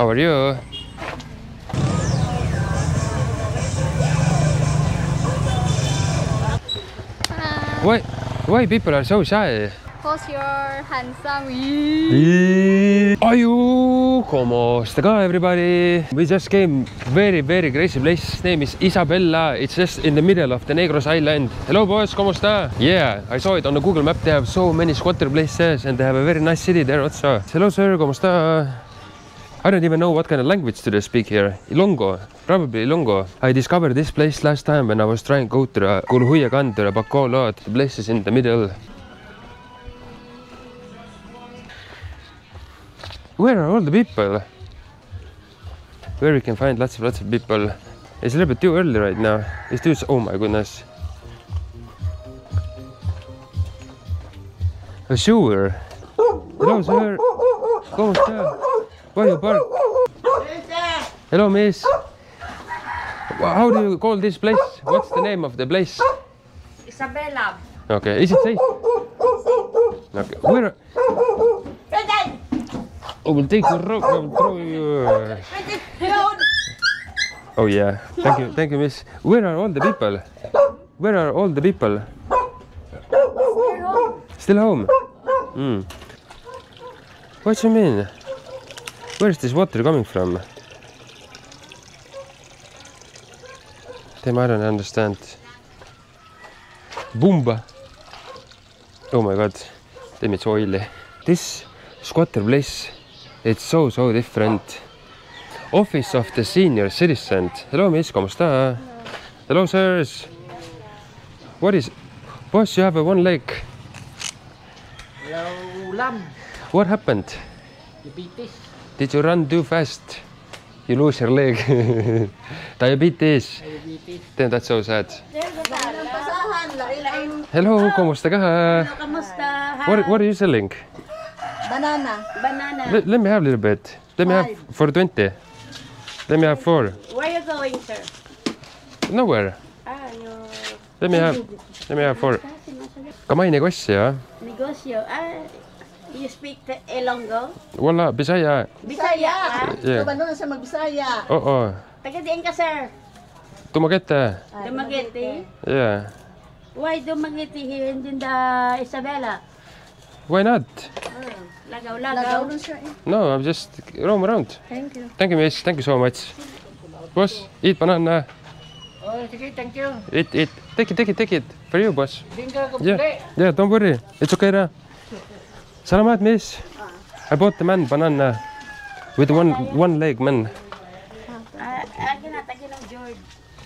How are you? Why people are so shy? Because you're handsome. Aju, como está everybody? We just came very crazy place. Name is Isabella. It's just in the middle of the Negros Island. Hello boss, como está? Yeah, I saw it on the Google map. They have so many squatter places and they have a very nice city there also. Hello sir, como está? I don't even know what kind of language do they speak here. Ilongo, probably Ilongo. I discovered this place last time when I was trying to go to the Kuluhuiakan, to the Bacolod. The place is in the middle. Where are all the people? Where we can find lots of people. It's a little bit too early right now. It's too... Oh my goodness. A sewer. Hello sir. ¿Cómo está? Why you bark? Hello miss. How do you call this place? What's the name of the place? Isabella. Okay, is it safe? Okay, where? Oh, we'll take the rope and throw you. Oh yeah, thank you miss. Where are all the people? Where are all the people? Still home? What do you mean? Where is this water coming from? Damn, I don't understand. Boomba. Oh my god. Damn, it's oily. This squatter place, it's so different. Office of the Senior Citizen. Hello miss, como está? Hello sirs. What is... Boss, you have a one leg. Hello, lamb. What happened? Diabetes. Did you run too fast? You lose your leg. Diabetes. Damn, that's so sad. Hello, kumusta ka? What are you selling? Banana. Let me have a little bit. Let me have for 20. Let me have 4. Where are you going, sir? Nowhere. Let me have 4. Kamay negosyo. Negosyo. You speak the Ilonggo? Wala, Bisaya. Bisaya? Yeah. Kabalo na siya mag-Bisaya. Oo. Taga-diin ka, sir? Dumaguete. Dumaguete? Yeah. Why Dumaguete here in the Isabella? Why not? Lagaw. No, I'm just roam around. Thank you. Thank you, miss. Thank you so much. Boss, eat banana. Oh, sige, thank you. Eat. Take it. For you, boss. Binga ko Yeah, don't worry. It's okay na. Salamat, miss. I bought the man banana with one leg, man. George.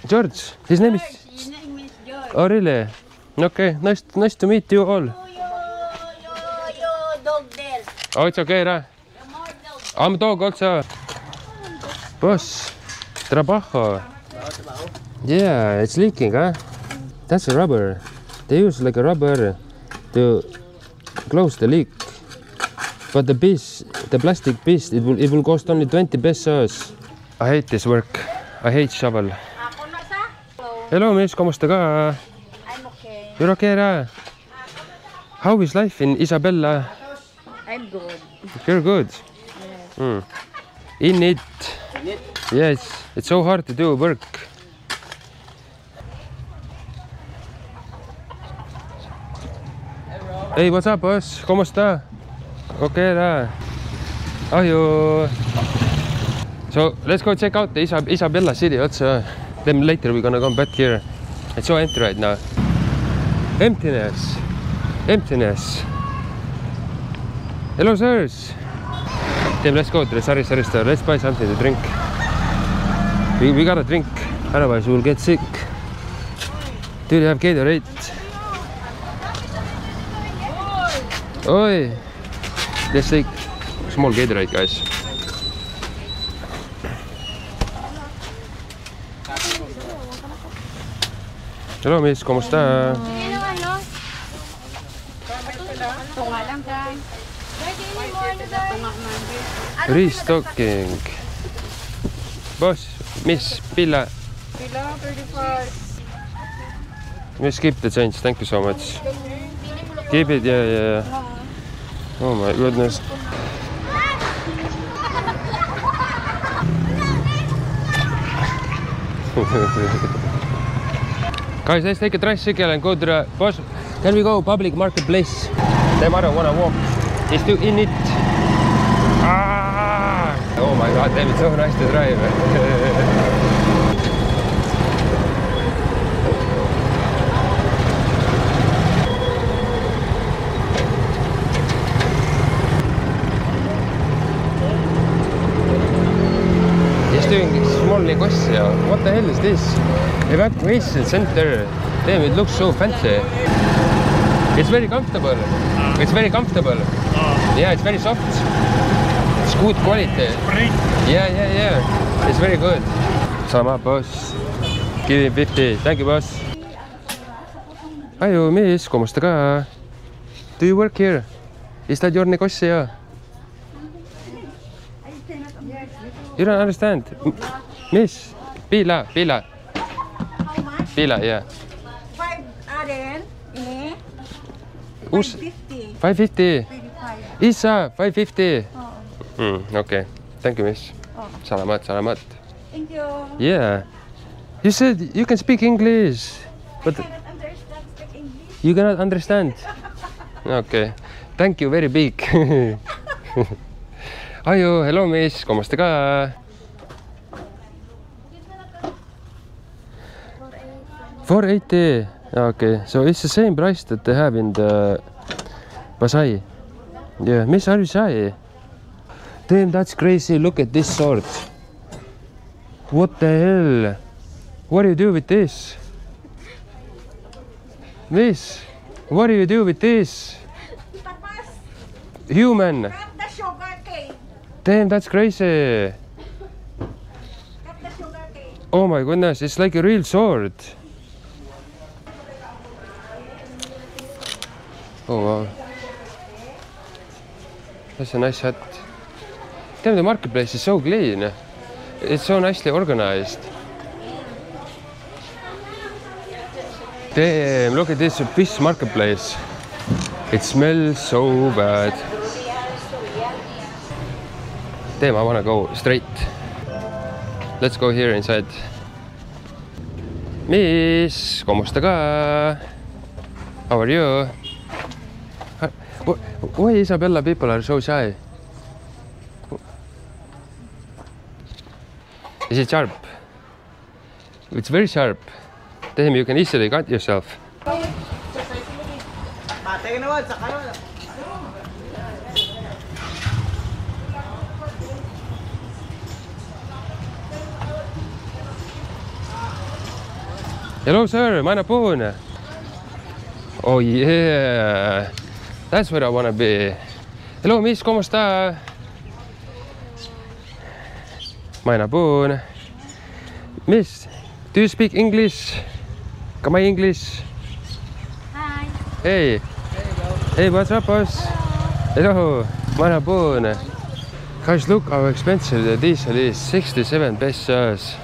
George. His name is... His name is George. Oh, really? Okay. Nice to meet you all. You dog there. Oh, it's okay, ra. I'm a dog also. Boss, trabajo. Yeah, it's leaking, huh? That's a rubber. They use like a rubber to close the leak. But the plastic piece, it will cost only 20 pesos. I hate this work. I hate shovel. Hello, miss. Kumusta ka? I'm okay. You're okay, ra? How is life in Isabella? I'm good. You're good. Yes. In it. Yes, it's so hard to do work. Hey, what's up, boss? Kumusta? Okay, ra. Aju. So let's go check out the Isabella city also. Then later we're gonna come back here. It's so empty right now. Emptiness. Hello, sirs. Then let's go to the Sari store. Let's buy something to drink. We gotta drink, otherwise we'll get sick. Do they have Gatorade? Oi! Let's take small Gatorade, guys. Hello, miss. Kumusta? Restocking. Boss, miss, pila. Pila, 35. Miss, keep the change. Thank you so much. Keep it, yeah. Oh my goodness. Guys, let's take a tricycle and go to the bus. Can we go public marketplace? Damn, I don't want to walk. He's still in it. Ah! Oh my god, damn, it's so nice to drive. He's doing small negotia. What the hell is this? Evacuation center. Damn, it looks so fancy. It's very comfortable. It's very comfortable. Yeah, it's very soft. It's good quality. Yeah. It's very good. Salamat, boss. Give him 50. Thank you, boss. Ayo, miss, kumusta ka? Do you work here? Is that your negotia? You don't understand. Miss, pila. How much? Pila, yeah. 5 RN. 550. 550. 25. Isa, 550. Oh. Okay. Thank you, miss. Oh. Salamat. Thank you. Yeah. You said you can speak English, but I cannot understand speak English. you cannot understand. Okay. Thank you, very big. Ayo, hello, miss. Kumusta ka? $4.80. Okay, so it's the same price that they have in the Pasai. Yeah, miss, are you shy? Damn, that's crazy. Look at this sword. What the hell? What do you do with this? Miss, what do you do with this? Tapas, Human. cut the sugar cane. Damn, that's crazy. Cut the sugar cane. Oh my goodness, it's like a real sword. Oh wow. That's a nice hat. Damn, the marketplace is so clean. It's so nicely organized. Damn, look at this fish marketplace. It smells so bad. Damn, I wanna go straight. Let's go here inside. Miss, kumusta ka? How are you? Why Isabella people are so shy? Is it sharp? It's very sharp. Damn, you can easily cut yourself. Hello, sir. Manapun. Oh, yeah. That's where I want to be. Hello, miss. Kumusta? Manapun. Miss, do you speak English? Kamay English? Hi. Hey. Hey, what's up, boss? Hello. Manapun. Guys, look how expensive the diesel is. 67 pesos.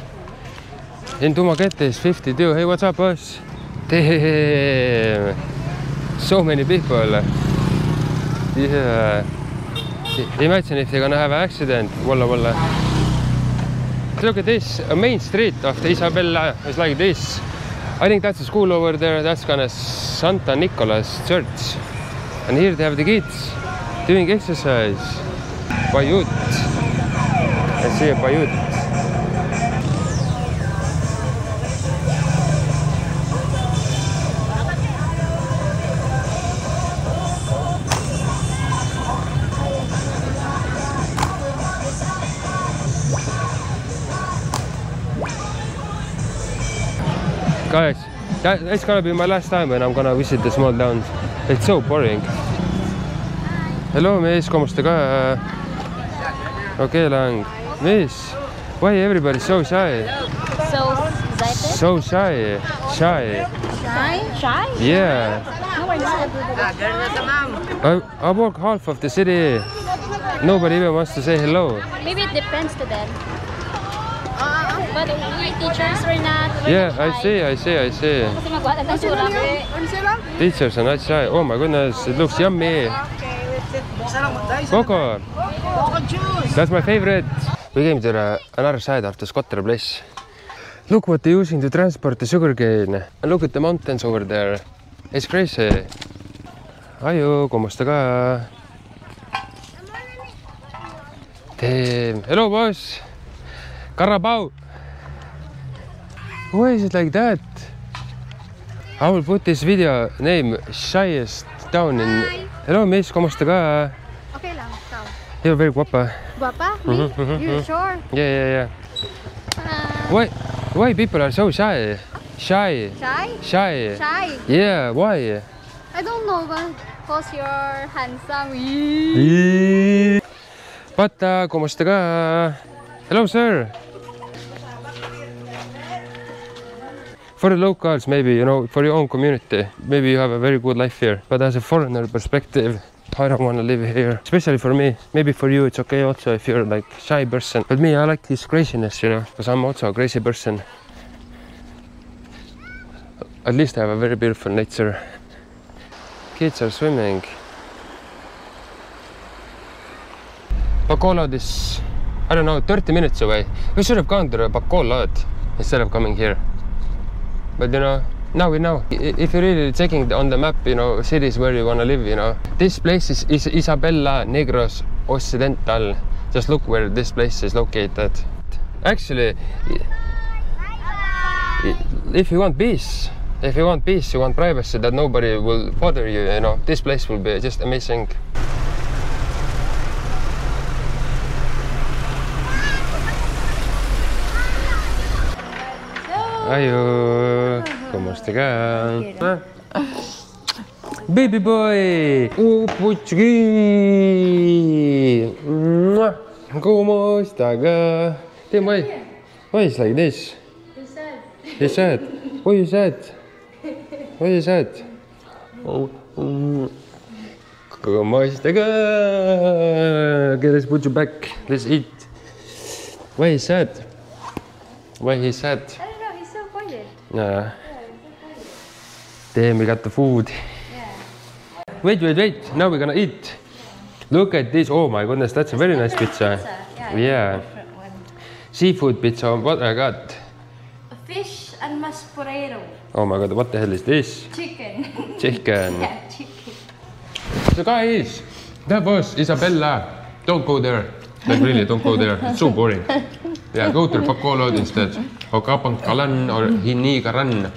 In Dumaguete is 52. Hey, what's up, boss? Damn. So many people. Yeah. Imagine if they're gonna have an accident. Walla walla. Look at this. A main street of the Isabella is like this. I think that's a school over there. That's kind of Santa Nicholas Church. And here they have the kids doing exercise. Payut. I see a payut. Guys, that's gonna be my last time when I'm gonna visit the small towns. It's so boring. Hello, miss, kumusta ka? Okay lang. Miss, why everybody so shy? So excited? So shy. Shy. Shy? Yeah. No, we're not. I walk half of the city. Nobody even wants to say hello. Maybe it depends to them. But we teachers were not. Yeah, I see. Kasi magbuhat ang sura. Teachers are not shy. Oh my goodness, it looks yummy. Coco. That's my favorite. We came to another side of the squatter place. Look what they're using to transport the sugarcane. And look at the mountains over there. It's crazy. Aju, kumusta ka? Damn. Hello, boss. Carabao. Why is it like that? I will put this video name Shyest down in... Hello, miss. Kumusta ka? Okay lang, ikaw. You're very guapa. Guapa? Me? You sure? Yeah. Why people are so shy? Shy. Shy? Shy. Shy? Yeah, why? I don't know, but because you're handsome. Pata, kumusta ka? Hello, sir. For the locals, maybe, you know, for your own community, maybe you have a very good life here. But as a foreigner perspective, I don't want to live here. Especially for me. Maybe for you, it's okay also if you're like shy person. But me, I like this craziness, you know, because I'm also a crazy person. At least I have a very beautiful nature. Kids are swimming. Bacolod is, I don't know, 30 minutes away. We should have gone to the Bacolod instead of coming here. But you know, now we know. If you're really checking on the map, you know, cities where you want to live, you know, this place is Isabela Negros Occidental. Just look where this place is located. Actually, if you want peace, you want privacy, that nobody will bother you, you know, this place will be just amazing. Ayo, kumusta ka? Baby boy! Upuchki! Kumusta ka? Tim, why is like this? He's sad. Why you sad? Why you sad? Kumusta ka? Okay, let's put you back. Let's eat. Why is sad? Why he's sad? I don't know, he's so quiet. Yeah. Damn, we got the food. Yeah. Wait. Now we're gonna eat. Look at this. Oh my goodness, that's a very nice pizza. Yeah. Seafood pizza. What I got? Fish and mashed potato. Oh my god, what the hell is this? Chicken. Chicken. Yeah, chicken. So guys, that was Isabela. Don't go there. Like really, don't go there. It's so boring. Yeah, go to Bacolod instead. Or Kapang Kalan or Hinikaran.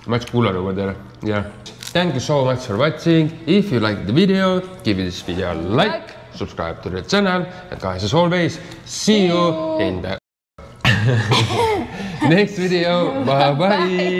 Much cooler over there. Yeah. Thank you so much for watching. If you liked the video, give this video a like, subscribe to the channel, and guys, as always, see you in the next video. Bye bye.